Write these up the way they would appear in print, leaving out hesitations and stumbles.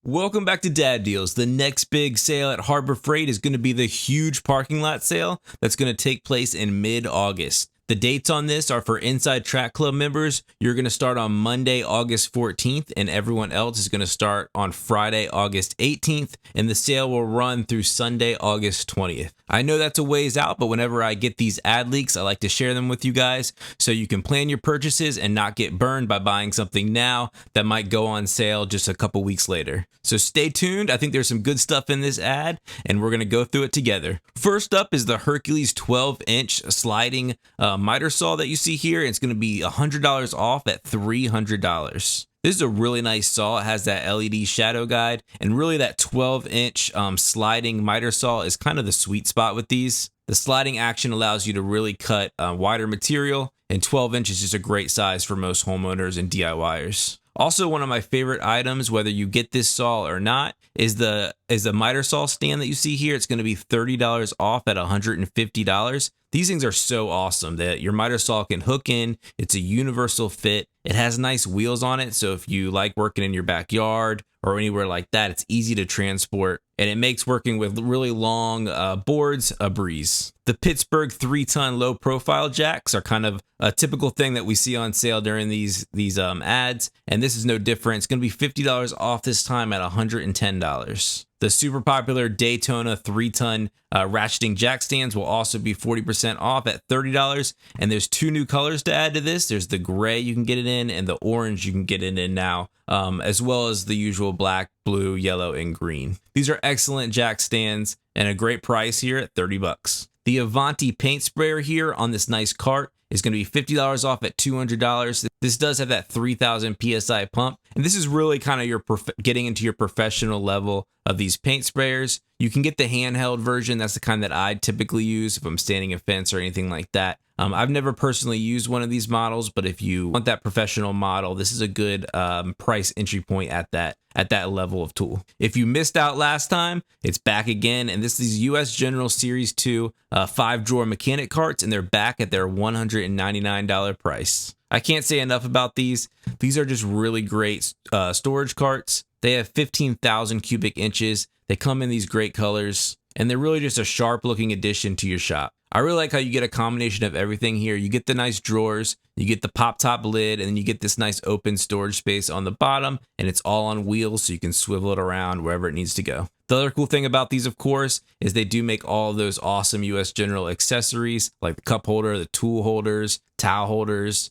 Welcome back to Dad Deals. The next big sale at Harbor Freight is going to be the huge parking lot sale that's going to take place in mid-August. The dates on this are for Inside Track Club members. You're going to start on Monday, August 14th, and everyone else is going to start on Friday, August 18th, and the sale will run through Sunday, August 20th. I know that's a ways out, but whenever I get these ad leaks, I like to share them with you guys so you can plan your purchases and not get burned by buying something now that might go on sale just a couple weeks later. So stay tuned. I think there's some good stuff in this ad, and we're going to go through it together. First up is the Hercules 12-inch sliding miter saw that you see here. It's going to be $100 off at $300. This is a really nice saw. It has that LED shadow guide, and really that 12-inch sliding miter saw is kind of the sweet spot with these. The sliding action allows you to really cut wider material, and 12 inches is a great size for most homeowners and DIYers. Also, one of my favorite items, whether you get this saw or not, is the miter saw stand that you see here. It's going to be $30 off at $150. These things are so awesome that your miter saw can hook in. It's a universal fit. It has nice wheels on it, so if you like working in your backyard or anywhere like that, it's easy to transport, and it makes working with really long boards a breeze. The Pittsburgh 3-ton low-profile jacks are kind of a typical thing that we see on sale during these ads, and this is no different. It's going to be $50 off this time at $110. The super popular Daytona 3-ton ratcheting jack stands will also be 40% off at $30, and there's two new colors to add to this. There's the gray you can get it in, and the orange you can get it in now, as well as the usual black, blue, yellow, and green. These are excellent jack stands and a great price here at $30. The Avanti paint sprayer here on this nice cart is going to be $50 off at $200. This does have that 3,000 PSI pump, and this is really kind of your getting into your professional level of these paint sprayers. You can get the handheld version. That's the kind that I typically use if I'm standing a fence or anything like that. I've never personally used one of these models, but if you want that professional model, this is a good price entry point at that level of tool. If you missed out last time, it's back again, and this is US General Series 2 5-drawer mechanic carts, and they're back at their $199 price. I can't say enough about these. These are just really great storage carts. They have 15,000 cubic inches. They come in these great colors, and they're really just a sharp looking addition to your shop. I really like how you get a combination of everything here. You get the nice drawers, you get the pop top lid, and then you get this nice open storage space on the bottom, and it's all on wheels so you can swivel it around wherever it needs to go. The other cool thing about these, of course, is they do make all of those awesome US General accessories like the cup holder, the tool holders, towel holders,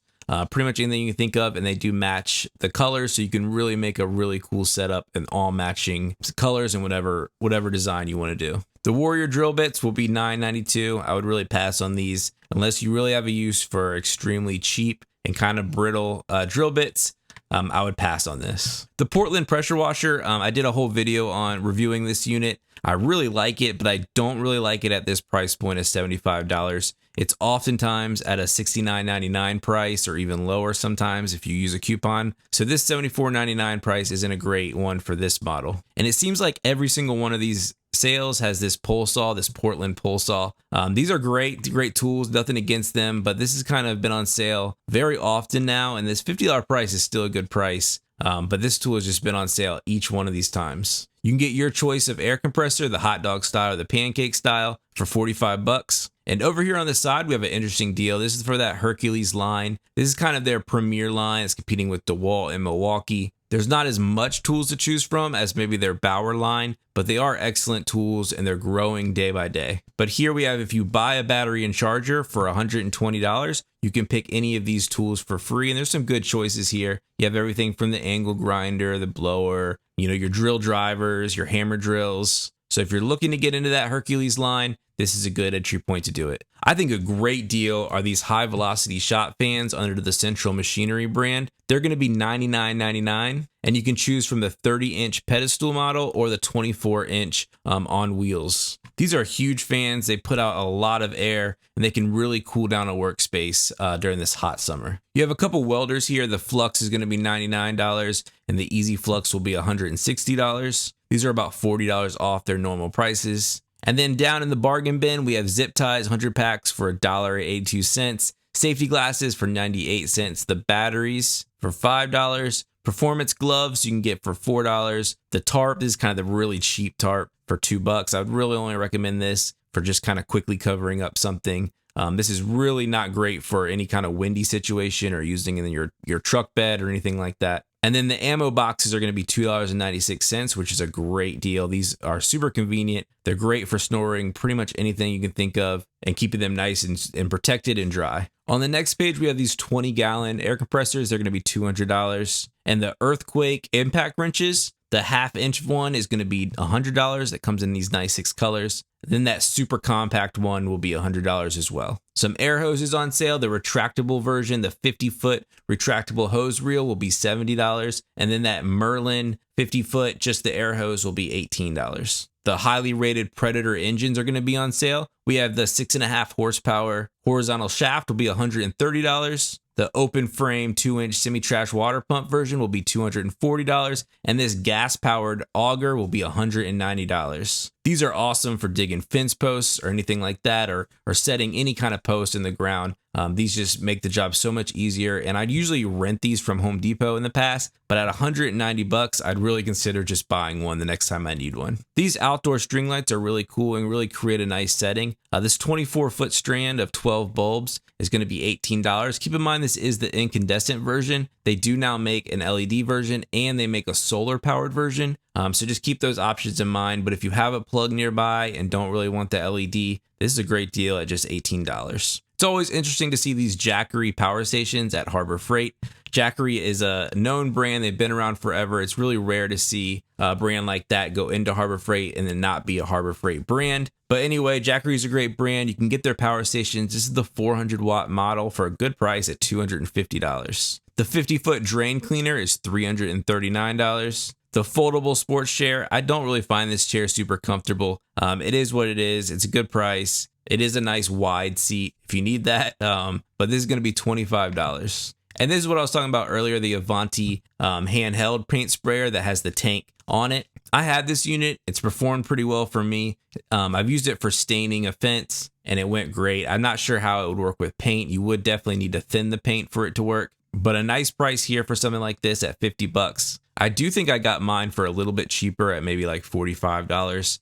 pretty much anything you can think of, and they do match the colors, so you can really make a really cool setup and all matching colors and whatever design you want to do. The Warrior drill bits will be $9.92. I would really pass on these unless you really have a use for extremely cheap and kind of brittle drill bits. I would pass on this. The Portland pressure washer, I did a whole video on reviewing this unit. I really like it, but I don't really like it at this price point of $75. It's oftentimes at a $69.99 price or even lower sometimes if you use a coupon. So this $74.99 price isn't a great one for this model. And it seems like every single one of these sales has this pole saw, this Portland pole saw. These are great tools, nothing against them, but this has kind of been on sale very often now, and this $50 price is still a good price. But this tool has just been on sale each one of these times. You can get your choice of air compressor, the hot dog style or the pancake style, for $45. And over here on the side, we have an interesting deal. This is for that Hercules line. This is kind of their premier line. It's competing with DeWalt and Milwaukee. There's not as much tools to choose from as maybe their Bauer line, but they are excellent tools and they're growing day by day. But here we have, if you buy a battery and charger for $120, you can pick any of these tools for free. And there's some good choices here. You have everything from the angle grinder, the blower, your drill drivers, your hammer drills. So if you're looking to get into that Hercules line, this is a good entry point to do it. I think a great deal are these high velocity shot fans under the Central Machinery brand. They're going to be $99.99, and you can choose from the 30-inch pedestal model or the 24-inch on wheels. These are huge fans. They put out a lot of air, and they can really cool down a workspace during this hot summer. You have a couple welders here. The Flux is going to be $99, and the Easy Flux will be $160. These are about $40 off their normal prices. And then down in the bargain bin, we have zip ties, 100 packs for $1.82. Safety glasses for 98 cents. The batteries for $5. Performance gloves you can get for $4. The tarp is kind of the really cheap tarp for $2. I would really only recommend this for just kind of quickly covering up something. This is really not great for any kind of windy situation or using in your truck bed or anything like that. And then the ammo boxes are going to be $2.96, which is a great deal. These are super convenient. They're great for storing pretty much anything you can think of and keeping them nice and protected and dry. On the next page, we have these 20-gallon air compressors. They're going to be $200. And the Earthquake impact wrenches, the half-inch one is going to be $100. That comes in these nice 6 colors. Then that super compact one will be $100 as well. Some air hoses on sale. The retractable version, the 50-foot retractable hose reel will be $70. And then that Merlin 50-foot, just the air hose, will be $18. The highly rated Predator engines are going to be on sale. We have the 6.5 horsepower horizontal shaft will be $130. The open frame 2-inch semi-trash water pump version will be $240. And this gas-powered auger will be $190. These are awesome for digging fence posts or anything like that, or setting any kind of post in the ground. These just make the job so much easier. And I'd usually rent these from Home Depot in the past, but at $190, I'd really consider just buying one the next time I need one. These outdoor string lights are really cool and really create a nice setting. This 24-foot strand of 12 bulbs is going to be $18. Keep in mind, this is the incandescent version. They do now make an LED version and they make a solar powered version. So just keep those options in mind. But if you have a plug nearby and don't really want the LED, this is a great deal at just $18. It's always interesting to see these Jackery power stations at Harbor Freight. Jackery is a known brand. They've been around forever. It's really rare to see a brand like that go into Harbor Freight and then not be a Harbor Freight brand. But anyway, Jackery is a great brand. You can get their power stations. This is the 400-watt model for a good price at $250. The 50-foot drain cleaner is $339. The foldable sports chair, I don't really find this chair super comfortable. It is what it is. It's a good price. It is a nice wide seat if you need that, but this is going to be $25. And this is what I was talking about earlier, the Avanti handheld paint sprayer that has the tank on it. I had this unit. It's performed pretty well for me. I've used it for staining a fence, and it went great. I'm not sure how it would work with paint. You would definitely need to thin the paint for it to work, but a nice price here for something like this at $50. I do think I got mine for a little bit cheaper at maybe like $45,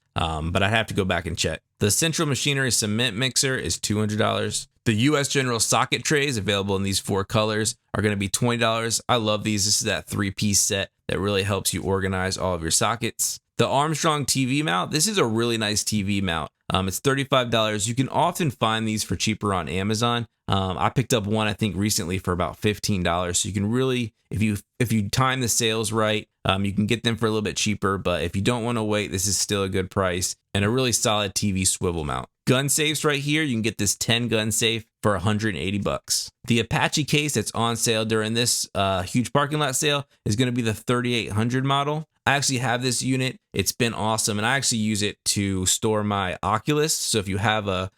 but I'd have to go back and check. The Central Machinery cement mixer is $200. The US General socket trays available in these 4 colors are going to be $20. I love these. This is that 3-piece set that really helps you organize all of your sockets. The Armstrong TV mount, this is a really nice TV mount. It's $35. You can often find these for cheaper on Amazon. I picked up one, I think, recently for about $15. So you can really, if you time the sales right, you can get them for a little bit cheaper. But if you don't want to wait, this is still a good price and a really solid TV swivel mount. Gun safes right here. You can get this 10-gun safe for $180. The Apache case that's on sale during this huge parking lot sale is going to be the 3800 model. I actually have this unit. It's been awesome, and I actually use it to store my Oculus. So if you have a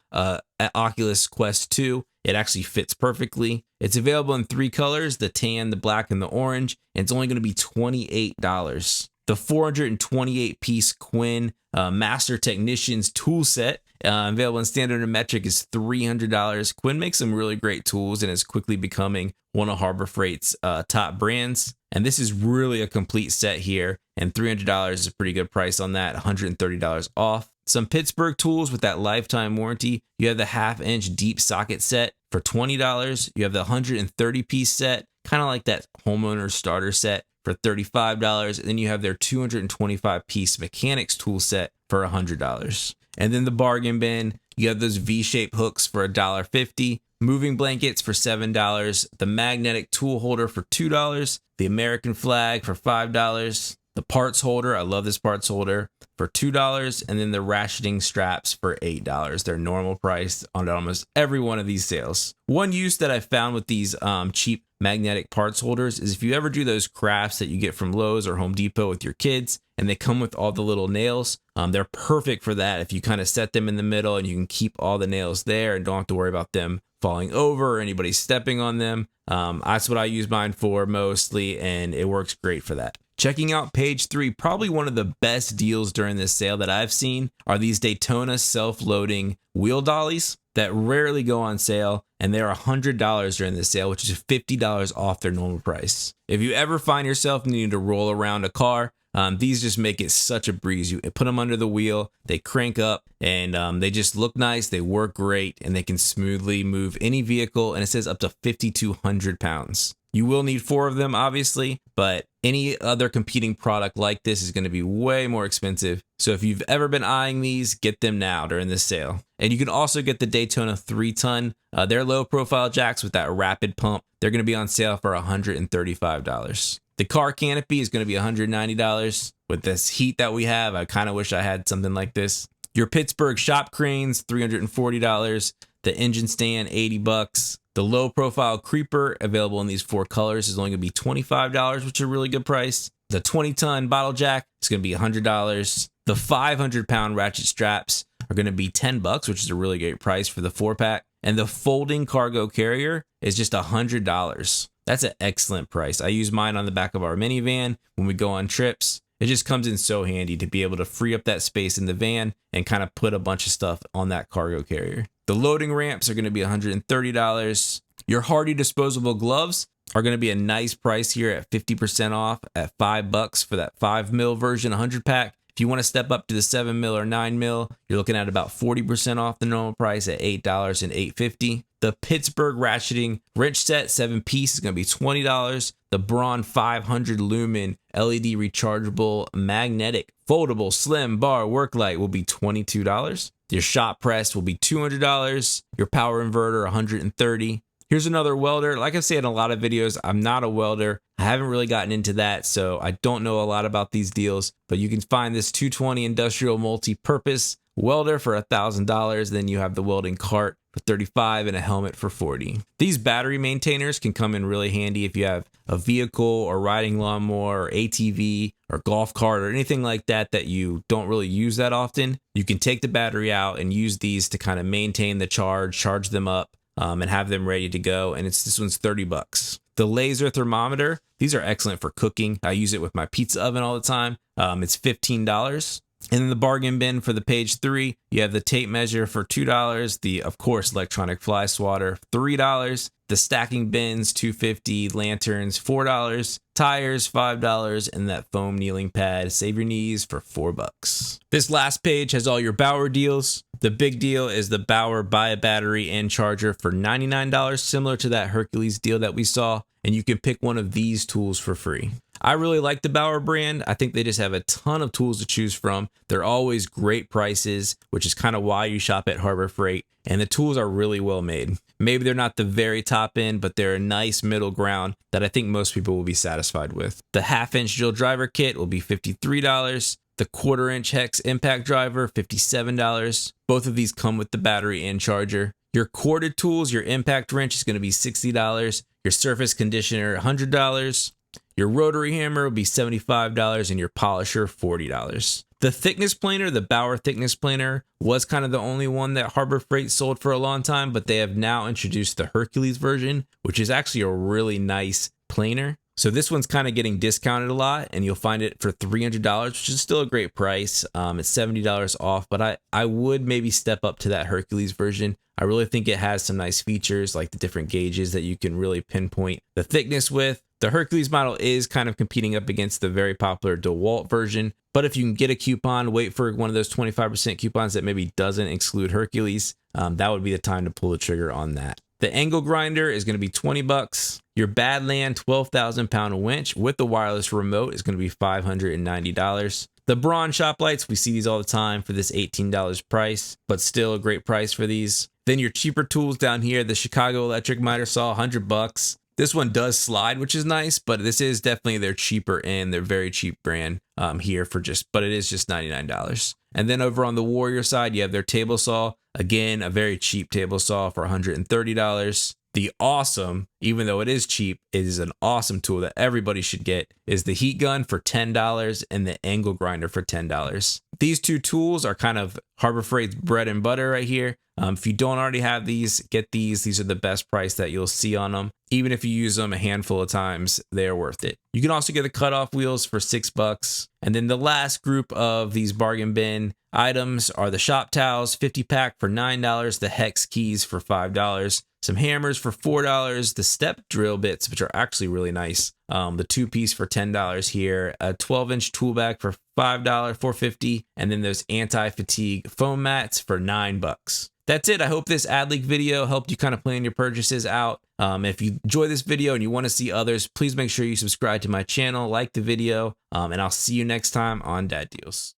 Oculus Quest 2, it actually fits perfectly. It's available in 3 colors, the tan, the black, and the orange, and it's only going to be $28. The 428-piece Quinn Master Technicians tool set, available in standard and metric, is $300. Quinn makes some really great tools and is quickly becoming one of Harbor Freight's top brands. And this is really a complete set here, and $300 is a pretty good price on that, $130 off. Some Pittsburgh tools with that lifetime warranty. You have the 1/2-inch deep socket set for $20. You have the 130-piece set, kind of like that homeowner starter set, for $35. And then you have their 225-piece mechanics tool set for $100. And then the bargain bin, you have those V-shaped hooks for $1.50. Moving blankets for $7, the magnetic tool holder for $2, the American flag for $5, the parts holder, I love this parts holder, for $2, and then the rationing straps for $8. Their normal price on almost every one of these sales. One use that I found with these cheap magnetic parts holders is if you ever do those crafts that you get from Lowe's or Home Depot with your kids, and they come with all the little nails, they're perfect for that. If you kind of set them in the middle and you can keep all the nails there and don't have to worry about them falling over or anybody stepping on them. That's what I use mine for mostly, and it works great for that. Checking out page 3, probably one of the best deals during this sale that I've seen are these Daytona self-loading wheel dollies. that rarely go on sale, and they're $100 during this sale, which is $50 off their normal price. If you ever find yourself needing to roll around a car, these just make it such a breeze. You put them under the wheel, they crank up, and they just look nice, they work great, and they can smoothly move any vehicle, and it says up to 5,200 pounds. You will need 4 of them, obviously, but any other competing product like this is going to be way more expensive. So if you've ever been eyeing these, get them now during this sale. And you can also get the Daytona 3-ton. They're low-profile jacks with that rapid pump. They're going to be on sale for $135. The car canopy is going to be $190. With this heat that we have, I kind of wish I had something like this. Your Pittsburgh shop cranes, $340. The engine stand, $80. The low profile creeper available in these 4 colors is only going to be $25, which is a really good price. The 20-ton bottle jack is going to be $100. The 500-pound ratchet straps are going to be $10, which is a really great price for the 4-pack. And the folding cargo carrier is just $100. That's an excellent price. I use mine on the back of our minivan when we go on trips. It just comes in so handy to be able to free up that space in the van and kind of put a bunch of stuff on that cargo carrier. The loading ramps are going to be $130. Your Hardy disposable gloves are going to be a nice price here at 50% off at $5 for that 5mm version 100-pack. If you want to step up to the 7mm or 9mm, you're looking at about 40% off the normal price at $8 and $8.50. The Pittsburgh ratcheting wrench set 7-piece is going to be $20. The Braun 500 lumen LED rechargeable magnetic foldable slim bar work light will be $22. Your shop press will be $200. Your power inverter $130. Here's another welder. Like I've said in a lot of videos, I'm not a welder. I haven't really gotten into that, so I don't know a lot about these deals, but you can find this 220 industrial multi-purpose welder for $1,000. Then you have the welding cart for $35 and a helmet for $40. These battery maintainers can come in really handy if you have a vehicle or riding lawnmower or ATV or golf cart or anything like that that you don't really use that often. You can take the battery out and use these to kind of maintain the charge them up, and have them ready to go. And this one's $30. The laser thermometer, these are excellent for cooking. I use it with my pizza oven all the time. It's $15. And then the bargain bin for the page 3, you have the tape measure for $2. The, of course, electronic fly swatter, $3. The stacking bins, $2.50. Lanterns, $4. Tires, $5. And that foam kneeling pad, save your knees, for $4. This last page has all your Bauer deals. The big deal is the Bauer buy a battery and charger for $99, similar to that Hercules deal that we saw. And you can pick one of these tools for free. I really like the Bauer brand. I think they just have a ton of tools to choose from. They're always great prices, which is kind of why you shop at Harbor Freight. And the tools are really well made. Maybe they're not the very top end, but they're a nice middle ground that I think most people will be satisfied with. The 1/2-inch drill driver kit will be $53. The 1/4-inch hex impact driver, $57. Both of these come with the battery and charger. Your corded tools, your impact wrench is going to be $60. Your surface conditioner, $100. Your rotary hammer will be $75 and your polisher, $40. The thickness planer, the Bauer thickness planer, was kind of the only one that Harbor Freight sold for a long time, but they have now introduced the Hercules version, which is actually a really nice planer. So this one's kind of getting discounted a lot, and you'll find it for $300, which is still a great price. It's $70 off, but I would maybe step up to that Hercules version. I really think it has some nice features like the different gauges that you can really pinpoint the thickness with. The Hercules model is kind of competing up against the very popular DeWalt version, but if you can get a coupon, wait for one of those 25% coupons that maybe doesn't exclude Hercules, that would be the time to pull the trigger on that. The angle grinder is going to be $20. Your Badland 12,000 pound winch with the wireless remote is going to be $590. The Braun shop lights, we see these all the time for this $18 price, but still a great price for these. Then your cheaper tools down here, the Chicago electric miter saw, $100. This one does slide, which is nice, but this is definitely their cheaper end, their very cheap brand here for but it is just $99. And then over on the Warrior side, you have their table saw. Again, a very cheap table saw for $130. the awesome, even though it is cheap, it is an awesome tool that everybody should get, is the heat gun for $10 and the angle grinder for $10. These two tools are kind of Harbor Freight's bread and butter right here. If you don't already have these, get these. These are the best price that you'll see on them. Even if you use them a handful of times, they're worth it. You can also get the cutoff wheels for $6. And then the last group of these bargain bin items are the shop towels, 50 pack for $9, the hex keys for $5, some hammers for $4, the step drill bits, which are actually really nice. The 2-piece for $10 here, a 12-inch tool bag for $5, $4.50, and then those anti-fatigue foam mats for $9. That's it. I hope this ad leak video helped you kind of plan your purchases out. If you enjoy this video and you want to see others, please make sure you subscribe to my channel, like the video, and I'll see you next time on Dad Deals.